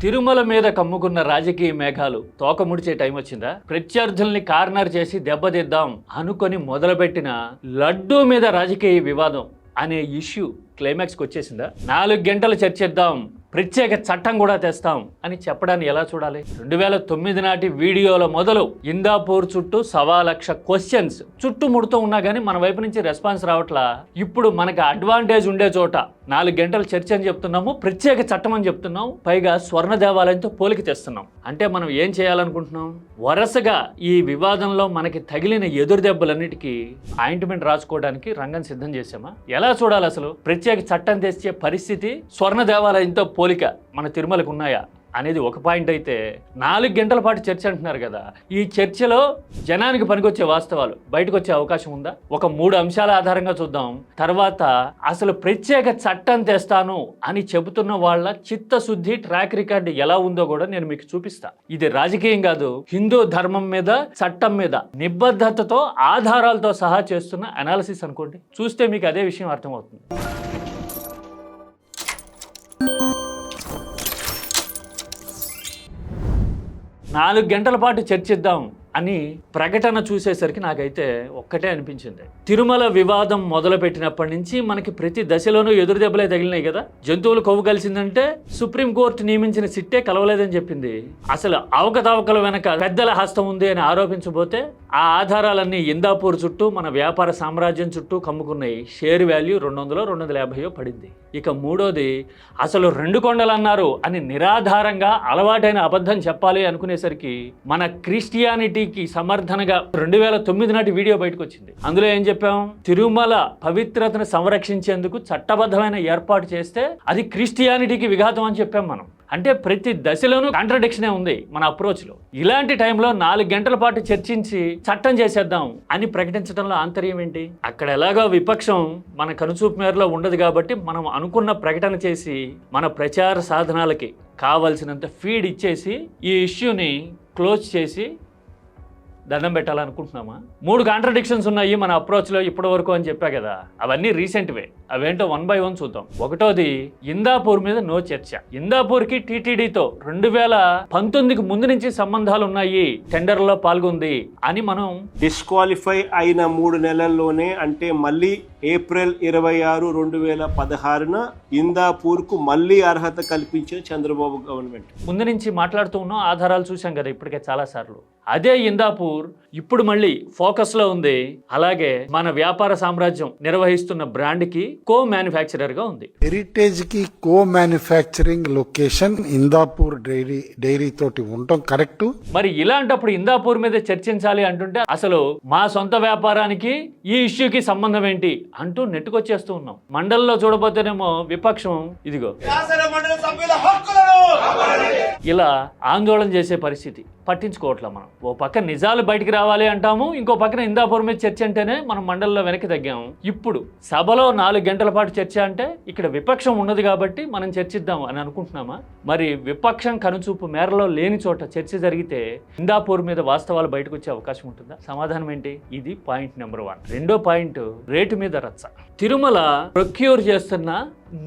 తిరుమల మీద కమ్ముకున్న రాజకీయ మేఘాలు తోకముడిచే టైం వచ్చిందా? ప్రత్యర్థుల్ని కార్నర్ చేసి దెబ్బతిద్దాం అనుకొని మొదలుపెట్టిన లడ్డూ మీద రాజకీయ వివాదం అనే ఇష్యూ క్లైమాక్స్కి వచ్చేసిందా? 4 గంటలు చర్చిద్దాం, ప్రత్యేక చట్టం కూడా తెస్తాం అని చెప్పడాన్ని ఎలా చూడాలి? 2009 నాటి వీడియోల మొదలు ఇందాపూర్ చుట్టూ 1,00,000 క్వశ్చన్స్ చుట్టుముడుతూ ఉన్నా కానీ మన వైపు నుంచి రెస్పాన్స్ రావట్లా. ఇప్పుడు మనకు అడ్వాంటేజ్ ఉండే చోట 4 గంటల చర్చ అని చెప్తున్నాము, ప్రత్యేక చట్టం అని చెప్తున్నాం, పైగా స్వర్ణ దేవాలయంతో పోలిక తెస్తున్నాం. అంటే మనం ఏం చేయాలనుకుంటున్నాం? వరుసగా ఈ వివాదంలో మనకి తగిలిన ఎదురు దెబ్బలన్నిటికీ ఆయింట్మెంట్ రాసుకోవడానికి రంగం సిద్ధం చేసామా? ఎలా చూడాలి అసలు? ప్రత్యేక చట్టం తెచ్చే పరిస్థితి స్వర్ణ దేవాలయంతో పోలిక మన తిరుమలకు ఉన్నాయా అనేది ఒక పాయింట్ అయితే, 4 గంటల పాటు చర్చ అంటున్నారు కదా, ఈ చర్చలో జనానికి పనికొచ్చే వాస్తవాలు బయటకు వచ్చే అవకాశం ఉందా? ఒక 3 అంశాల ఆధారంగా చూద్దాం. తర్వాత అసలు ప్రత్యేక చట్టం తెస్తాను అని చెబుతున్న వాళ్ళ చిత్తశుద్ధి, ట్రాక్ రికార్డు ఎలా ఉందో కూడా నేను మీకు చూపిస్తా. ఇది రాజకీయం కాదు, హిందూ ధర్మం మీద, చట్టం మీద నిబద్ధతతో, ఆధారాలతో సహా చేస్తున్న అనాలిసిస్ అనుకోండి. చూస్తే మీకు అదే విషయం అర్థమవుతుంది. 4 గంటల పాటు చర్చిద్దాం అని ప్రకటన చూసేసరికి నాకైతే ఒక్కటే అనిపించింది. తిరుమల వివాదం మొదలుపెట్టినప్పటి నుంచి మనకి ప్రతి దశలోనూ ఎదురు దెబ్బలే తగిలినాయి కదా. జంతువులు కొవ్వు కలిసిందంటే సుప్రీంకోర్టు నియమించిన సిట్టే కలవలేదని చెప్పింది. అసలు అవకతవకల వెనక పెద్దల హస్తం ఉంది అని ఆరోపించబోతే ఆ ఆధారాలన్నీ ఇందాపూర్ చుట్టూ, మన వ్యాపార సామ్రాజ్యం చుట్టూ కమ్ముకున్నాయి. షేర్ వాల్యూ 200 250 పడింది. ఇక మూడోది, అసలు 2 కొండలు అన్నారు అని నిరాధారంగా అలవాటైన అబద్ధం చెప్పాలి అనుకునేసరికి మన క్రిస్టియానిటీకి సమర్థనగా 2009 నాటి వీడియో బయటకు వచ్చింది. అందులో ఏం చెప్పాం? తిరుమల పవిత్రతను సంరక్షించేందుకు చట్టబద్ధమైన ఏర్పాటు చేస్తే అది క్రిస్టియానిటీకి విఘాతం అని చెప్పాం మనం. అంటే ప్రతి దశలోనూ కాంట్రడిక్షనే ఉంది మన అప్రోచ్లో. ఇలాంటి టైంలో 4 గంటల పాటు చర్చించి చట్టం చేసేద్దాం అని ప్రకటించడంలో ఆంతర్యం ఏంటి? అక్కడ ఎలాగో విపక్షం మన కనుచూపు మేరలో ఉండదు కాబట్టి మనం అనుకున్న ప్రకటన చేసి మన ప్రచార సాధనాలకి కావలసినంత ఫీడ్ ఇచ్చేసి ఈ ఇష్యూని క్లోజ్ చేసి దండం పెట్టాలనుకుంటున్నామా? 3 కాంట్రడిక్షన్స్ ఉన్నాయి మన అప్రోచ్లో ఇప్పటి వరకు అని చెప్పా కదా, అవన్నీ రీసెంట్వే. అవేంటో 1 by 1 చూద్దాం. ఒకటోది, ఇందాపూర్ మీద నో చర్చ. ఇందాపూర్కి టీటీడీతో 2019కి ముందు నుంచి సంబంధాలు ఉన్నాయి, టెండర్లో పాల్గొంది అని మనం డిస్క్వాలిఫై అయిన 3 నెలల్లోనే, అంటే మళ్ళీ ఏప్రిల్ 26, 2016న ఇందాపూర్కు మళ్ళీ అర్హత కల్పించిన చంద్రబాబు గవర్నమెంట్. ముందు నుంచి మాట్లాడుతూ ఉన్నాం, ఆధారాలు చూసాం కదా ఇప్పటికే చాలా సార్లు. అదే ఇందాపూర్ ఇప్పుడు మళ్ళీ ఫోకస్లో ఉంది. అలాగే మన వ్యాపార సామ్రాజ్యం నిర్వహిస్తున్న బ్రాండ్కి కో మ్యానుఫ్యాక్చరర్గా ఉంది. హెరిటేజ్ కి కో మ్యానుఫ్యాక్చరింగ్ లొకేషన్ ఇందాపూర్ డైరీ తోటి ఉండటం కరెక్ట్. మరి ఇలాంటప్పుడు ఇందాపూర్ మీద చర్చించాలి అంటుంటే అసలు మా సొంత వ్యాపారానికి ఈ ఇష్యూకి సంబంధం ఏంటి అంటూ నెట్టుకొచ్చేస్తూ ఉన్నాం. మండలిలో చూడబోతేనేమో విపక్షం ఇదిగో ఇలా ఆందోళన చేసే పరిస్థితి. పట్టించుకోవట్లే మనం. ఓ పక్క నిజాలు బయటికి రావాలి అంటాము, ఇంకో పక్కన ఇందాపూర్ మీద చర్చ అంటేనే మనం మండలిలో వెనక్కి తగ్గాము. ఇప్పుడు సభలో 4 గంటల పాటు చర్చ అంటే ఇక్కడ విపక్షం ఉన్నది కాబట్టి మనం చర్చిద్దాం అని అనుకుంటున్నామా? మరి విపక్షం కనుచూపు మేరలో లేని చోట చర్చ జరిగితే ఇందాపూర్ మీద వాస్తవాలు బయటకు వచ్చే అవకాశం ఉంటుందా? సమాధానం ఏంటి? ఇది పాయింట్ నెంబర్ 1. రెండో పాయింట్, రేటు మీద రచ్చ. తిరుమల ప్రొక్యూర్ చేస్తున్న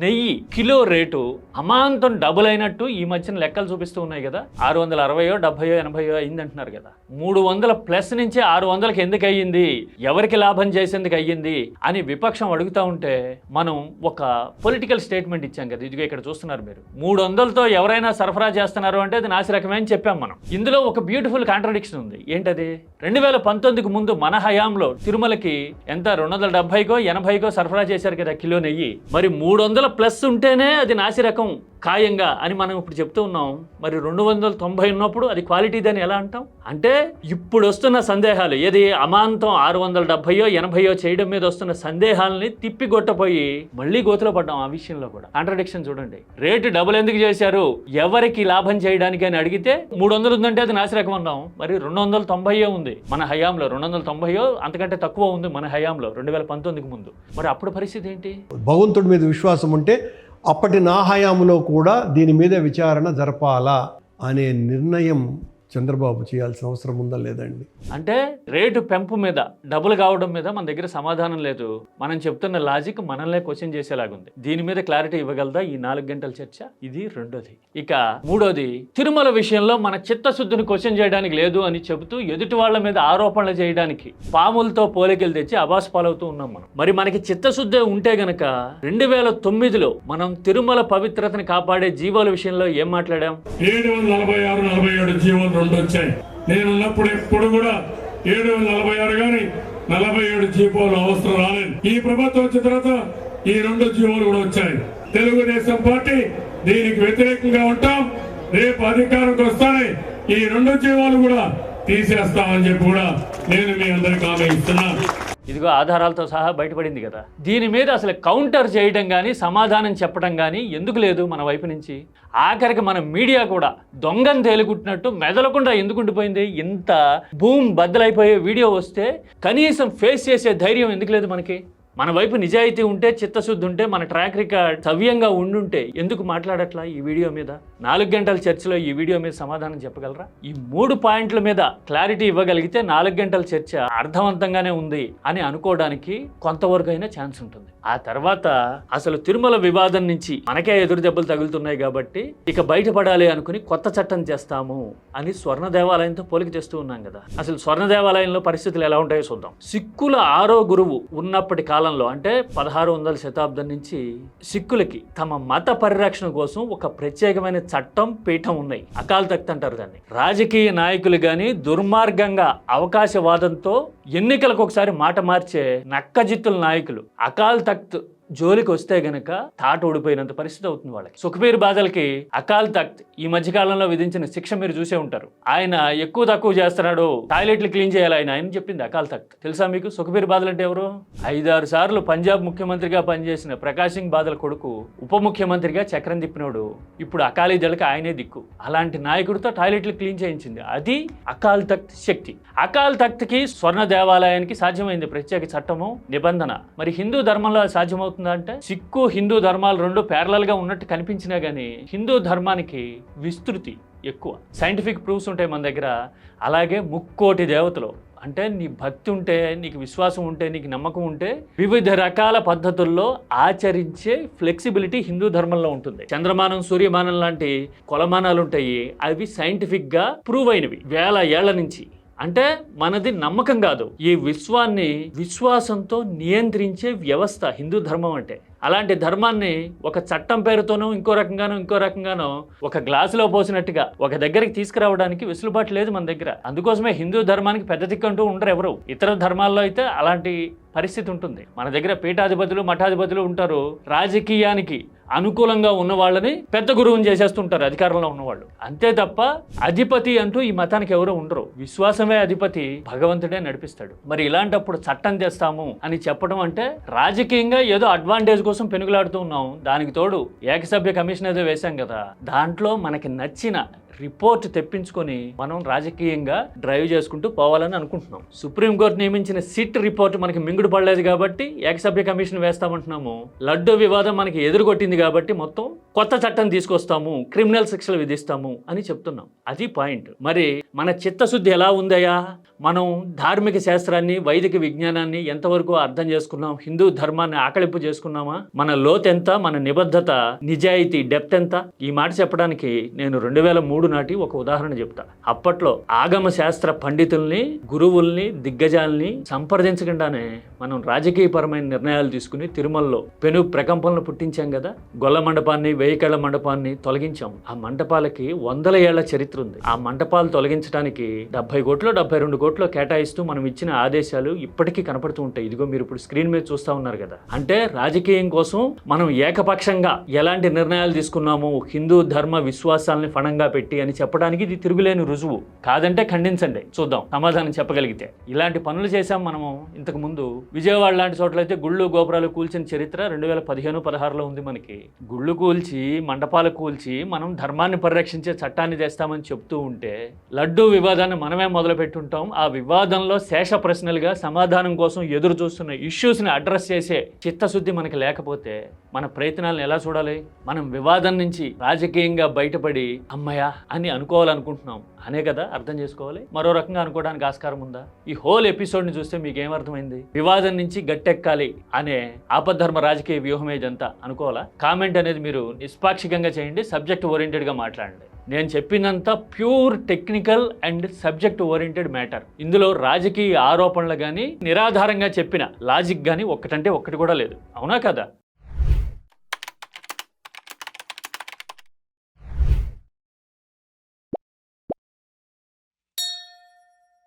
నెయ్యి కిలో రేటు అమాంతం డబుల్ అయినట్టు ఈ మధ్యన లెక్కలు చూపిస్తూ ఉన్నాయి కదా. 660, 70, 80 అయింది అంటున్నారు కదా. 300+ నుంచి 600కి ఎందుకు అయ్యింది, ఎవరికి లాభం చేసేందుకు అయ్యింది అని విపక్షం అడుగుతూ ఉంటే మనం ఒక పొలిటికల్ స్టేట్మెంట్ ఇచ్చాం కదా. ఇదిగో ఇక్కడ చూస్తున్నారు మీరు. 300తో ఎవరైనా సరఫరా చేస్తున్నారు అంటే అది నాసిరకమే అని చెప్పాం మనం. ఇందులో ఒక బ్యూటిఫుల్ కాంట్రడిక్షన్ ఉంది. ఏంటది? 2019కి ముందు మన హయాంలో తిరుమలకి ఎంత 270కో 80కో సరఫరా చేశారు కదా కిలో నెయ్యి. మరి 300+ ఉంటేనే అది నాసిరకం ఖాయంగా అని మనం ఇప్పుడు చెప్తూ ఉన్నాం. మరి 290 ఉన్నప్పుడు అది క్వాలిటీదని ఎలా అంటాం? అంటే ఇప్పుడు వస్తున్న సందేహాలు, ఏది అమాంతం 670, 80 చేయడం మీద వస్తున్న సందేహాలని తిప్పిగొట్టపోయి మళ్ళీ గోతులో పడ్డాం. ఆ విషయంలో కూడా కాంట్రడిక్షన్ చూడండి. రేటు డబుల్ ఎందుకు చేశారు, ఎవరికి లాభం చేయడానికి అని అడిగితే 300 ఉందంటే అది నాసిరకం అన్నాం. మరి 290 ఉంది మన హయాంలో, 290 అంతకంటే తక్కువ ఉంది మన హయాంలో 2019కి ముందు. మరి అప్పుడు పరిస్థితి ఏంటి? భగవంతుడి మీద విశ్వాసం ఉంటే అప్పటి నా హయాంలో కూడా దీని మీద విచారణ జరపాలా అనే నిర్ణయం చంద్రబాబు చేయాల్సిన అవసరం ఉందా లేదండి? అంటే రేటు పెంపు మీద డబుల్ కావడం మీద మన దగ్గర సమాధానం లేదు. మనం చెప్తున్న లాజిక్ మనల్నే క్వశ్చన్ చేసేలాగుంది. దీని మీద క్లారిటీ ఇవ్వగలదా ఈ 4 గంటల చర్చ? ఇది రెండోది. ఇక మూడోది, తిరుమల విషయంలో మన చిత్తశుద్ధిని క్వశ్చన్ చేయడానికి లేదు అని చెబుతూ ఎదుటి వాళ్ళ మీద ఆరోపణలు చేయడానికి పాములతో పోలికలు తెచ్చి అబాస్ పాలవుతూ ఉన్నాం మనం. మరి మనకి చిత్తశుద్ధి ఉంటే గనక 2009లో మనం తిరుమల పవిత్రతని కాపాడే జీవోల విషయంలో ఏం మాట్లాడాం? 746-47 జీవోలు 2 వచ్చాయి. నేను ఉన్నప్పుడు ఎప్పుడు కూడా 746 కానీ 47 జీవోలు అవసరం రాలేదు. ఈ ప్రభుత్వం వచ్చిన తర్వాత ఈ 2 జీవోలు కూడా వచ్చాయి. తెలుగుదేశం పార్టీ దీనికి వ్యతిరేకంగా ఉంటాం. రేపు అధికారంకి వస్తానే ఈ 2 జీవోలు కూడా తీసేస్తామని చెప్పి కూడా నేను మీ అందరికీ హామీ ఇస్తున్నాను. ఇదిగో ఆధారాలతో సహా బయటపడింది కదా. దీని మీద అసలు కౌంటర్ చేయడం కానీ సమాధానం చెప్పడం కానీ ఎందుకు లేదు మన వైపు నుంచి? ఆఖరికి మన మీడియా కూడా దొంగను తేలిగుట్టినట్టు మెదలకుండా ఎందుకు ఉండిపోయింది? ఇంత భూమి బద్దలైపోయే వీడియో వస్తే కనీసం ఫేస్ చేసే ధైర్యం ఎందుకు లేదు మనకి? మన వైపు నిజాయితీ ఉంటే, చిత్తశుద్ధి ఉంటే, మన ట్రాక్ రికార్డ్ సవ్యంగా ఉండుంటే ఎందుకు మాట్లాడట్లా ఈ వీడియో మీద? 4 గంటల చర్చలో ఈ వీడియో మీద సమాధానం చెప్పగలరా? ఈ 3 పాయింట్ల మీద క్లారిటీ ఇవ్వగలిగితే 4 గంటల చర్చ అర్థవంతంగానే ఉంది అని అనుకోవడానికి కొంతవరకు అయినా ఛాన్స్ ఉంటుంది. ఆ తర్వాత అసలు తిరుమల వివాదం నుంచి మనకే ఎదురు దెబ్బలు తగులుతున్నాయి కాబట్టి ఇక బయటపడాలి అనుకుని కొత్త చట్టం చేస్తాము అని స్వర్ణ దేవాలయంతో పోలిక చేస్తూ ఉన్నాం కదా. అసలు స్వర్ణ దేవాలయంలో పరిస్థితులు ఎలా ఉంటాయో చూద్దాం. సిక్కుల 6వ గురువు ఉన్నప్పటి కాలంలో, అంటే 1600వ శతాబ్దం నుంచి సిక్కులకి తమ మత పరిరక్షణ కోసం ఒక ప్రత్యేకమైన చట్టం, పీఠం ఉన్నాయి. అకాల్ తఖ్త్ అంటారు దాన్ని. రాజకీయ నాయకులు కానీ దుర్మార్గంగా అవకాశవాదంతో ఎన్నికలకు ఒకసారి మాట మార్చే నక్కజిత్తుల నాయకులు అకాల్ తఖ్త్ జోలికి వస్తే గనక తాట ఊడిపోయినంత పరిస్థితి అవుతుంది వాళ్ళకి. సుఖ్బీర్ బాదల్కి అకాల్ తఖ్త్ ఈ మధ్యకాలంలో విధించిన శిక్ష మీరు చూసే ఉంటారు. ఆయన ఎక్కువ తక్కువ చేస్తున్నాడు, టాయిలెట్లు క్లీన్ చేయాలి ఆయన చెప్పింది అకాల్ తఖ్త్. తెలుసా మీకు సుఖ్బీర్ బాదల్ అంటే ఎవరు? 5-6 సార్లు పంజాబ్ ముఖ్యమంత్రిగా పనిచేసిన ప్రకాష్ సింగ్ బాదల్ కొడుకు, ఉప ముఖ్యమంత్రిగా చక్రం తిప్పినోడు. ఇప్పుడు అకాలీదళకి ఆయనే దిక్కు. అలాంటి నాయకుడితో టాయిలెట్లు క్లీన్ చేయించింది. అది అకాల్ తఖ్త్ శక్తి. అకాల్ తఖ్త్కి స్వర్ణ దేవాలయానికి సాధ్యమైంది ప్రత్యేక చట్టము, నిబంధన. మరి హిందూ ధర్మంలో సాధ్యమవుతుంది అంటే? సిక్కు హిందూ ధర్మాలు 2 ప్యారలల్ గా ఉన్నట్టు కనిపించినా గానీ హిందూ ధర్మానికి విస్తృతి ఎక్కువ, సైంటిఫిక్ ప్రూఫ్స్ ఉంటాయి మన దగ్గర. అలాగే 3 కోటి దేవతలు, అంటే నీ భక్తి ఉంటే, నీకు విశ్వాసం ఉంటే, నీకు నమ్మకం ఉంటే వివిధ రకాల పద్ధతుల్లో ఆచరించే ఫ్లెక్సిబిలిటీ హిందూ ధర్మంలో ఉంటుంది. చంద్రమానం, సూర్యమానం లాంటి కొలమానాలు ఉంటాయి. అవి సైంటిఫిక్ గా ప్రూవ్ అయినవి 1000 ఏళ్ల నుంచి. అంటే మనది నమ్మకం కాదు, ఈ విశ్వాన్ని విశ్వాసంతో నియంత్రించే వ్యవస్థ హిందూ ధర్మం అంటే. అలాంటి ధర్మాన్ని ఒక చట్టం పేరుతోనో ఇంకో రకంగానో ఒక గ్లాసులో పోసినట్టుగా ఒక దగ్గరికి తీసుకురావడానికి వెసులుబాటు లేదు మన దగ్గర. అందుకోసమే హిందూ ధర్మానికి పెద్ద దిక్కంటూ ఉండరు ఎవరు. ఇతర ధర్మాల్లో అయితే అలాంటి పరిస్థితి ఉంటుంది. మన దగ్గర పీఠాధిపతులు, మఠాధిపతులు ఉంటారు. రాజకీయానికి అనుకూలంగా ఉన్న వాళ్ళని పెద్ద గురువుని చేసేస్తుంటారు అధికారంలో ఉన్నవాళ్ళు. అంతే తప్ప అధిపతి అంటూ ఈ మతానికి ఎవరు ఉండరు. విశ్వాసమే అధిపతి, భగవంతుడే నడిపిస్తాడు. మరి ఇలాంటప్పుడు చట్టం చేస్తాము అని చెప్పడం అంటే రాజకీయంగా ఏదో అడ్వాంటేజ్ కోసం పెనుగులాడుతూ ఉన్నాం. దానికి తోడు ఏకసభ్య కమిషన్ ఏదో వేశాం కదా, దాంట్లో మనకి నచ్చిన రిపోర్ట్ తెప్పించుకొని మనం రాజకీయంగా డ్రైవ్ చేసుకుంటూ పోవాలని అనుకుంటున్నాం. సుప్రీంకోర్టు నియమించిన సిట్ రిపోర్ట్ మనకి మింగుడు పడలేదు కాబట్టి ఏకసభ్య కమిషన్ వేస్తామంటున్నాము. లడ్డూ వివాదం మనకి ఎదురుకొట్టింది కాబట్టి మొత్తం కొత్త చట్టం తీసుకొస్తాము, క్రిమినల్ శిక్షలు విధిస్తాము అని చెప్తున్నాం. అది పాయింట్. మరి మన చిత్తశుద్ధి ఎలా ఉందయ్యా? మనం ధార్మిక శాస్త్రాన్ని, వైదిక విజ్ఞానాన్ని ఎంతవరకు అర్థం చేసుకున్నాం? హిందూ ధర్మాన్ని ఆకళింపు చేసుకున్నామా? మన లోతు ఎంత? మన నిబద్ధత, నిజాయితీ, డెప్త్ ఎంత? ఈ మాట చెప్పడానికి నేను 2003 నాటి ఒక ఉదాహరణ చెప్తా. అప్పట్లో ఆగమ శాస్త్ర పండితుల్ని, గురువుల్ని, దిగ్గజాల్ని సంప్రదించకుండానే మనం రాజకీయపరమైన నిర్ణయాలు తీసుకుని తిరుమలలో పెను ప్రకంపనలు పుట్టించాం కదా. గొల్ల మండపాన్ని, 1000 కళ్ళ మండపాన్ని తొలగించాం. ఆ మండపాలకి 100 ఏళ్ల చరిత్ర ఉంది. ఆ మండపాలు తొలగించడానికి 70 కోట్లు, 72 కోట్లు కేటాయిస్తూ మనం ఇచ్చిన ఆదేశాలు ఇప్పటికీ కనపడుతూ ఉంటాయి. ఇదిగో మీరు ఇప్పుడు స్క్రీన్ మీద చూస్తా ఉన్నారు కదా. అంటే రాజకీయం కోసం మనం ఏకపక్షంగా ఎలాంటి నిర్ణయాలు తీసుకున్నాము, హిందూ ధర్మ విశ్వాసాలని ఫణంగా పెట్టి అని చెప్పడానికి ఇది తిరుగులేని రుజువు. కాదంటే ఖండించండి, చూద్దాం సమాధానం చెప్పగలిగితే. ఇలాంటి పనులు చేశాం మనము ఇంతకు ముందు. విజయవాడ లాంటి చోట్లయితే గుళ్ళు, గోపురాలు కూల్చిన చరిత్ర 2015-16లో ఉంది మనకి. గుళ్ళు కూల్చి, మండపాలు కూల్చి మనం ధర్మాన్ని పరిరక్షించే చట్టాన్ని తెస్తామని చెప్తూ ఉంటే లడ్డూ వివాదాన్ని మనమే మొదలు పెట్టుంటాం. ఆ వివాదంలో శేష ప్రశ్నలుగా సమాధానం కోసం ఎదురు చూస్తున్న ఇష్యూస్ని అడ్రస్ చేసే చిత్తశుద్ధి మనకి లేకపోతే మన ప్రయత్నాలను ఎలా చూడాలి? మనం వివాదం నుంచి రాజకీయంగా బయటపడి అమ్మయ్య అని అనుకోవాలనుకుంటున్నాం అనే కదా అర్థం చేసుకోవాలి. మరో రకంగా అనుకోవడానికి ఆస్కారం ఉందా? ఈ హోల్ ఎపిసోడ్ని చూస్తే మీకు ఏమర్థమైంది? వివాదం నుంచి గట్టెక్కాలి అనే ఆపద్ధర్మ రాజకీయ వ్యూహమే ఇదంతా అనుకోవాలా? కామెంట్ అనేది మీరు నిష్పాక్షికంగా చేయండి, సబ్జెక్ట్ ఓరియంటెడ్గా మాట్లాడండి. నేను చెప్పినంత pure technical and subject oriented matter. ఇందులో రాజకీయ ఆరోపణలు కానీ నిరాధారంగా చెప్పిన లాజిక్ కానీ ఒక్కటంటే ఒక్కటి కూడా లేదు. అవునా కదా?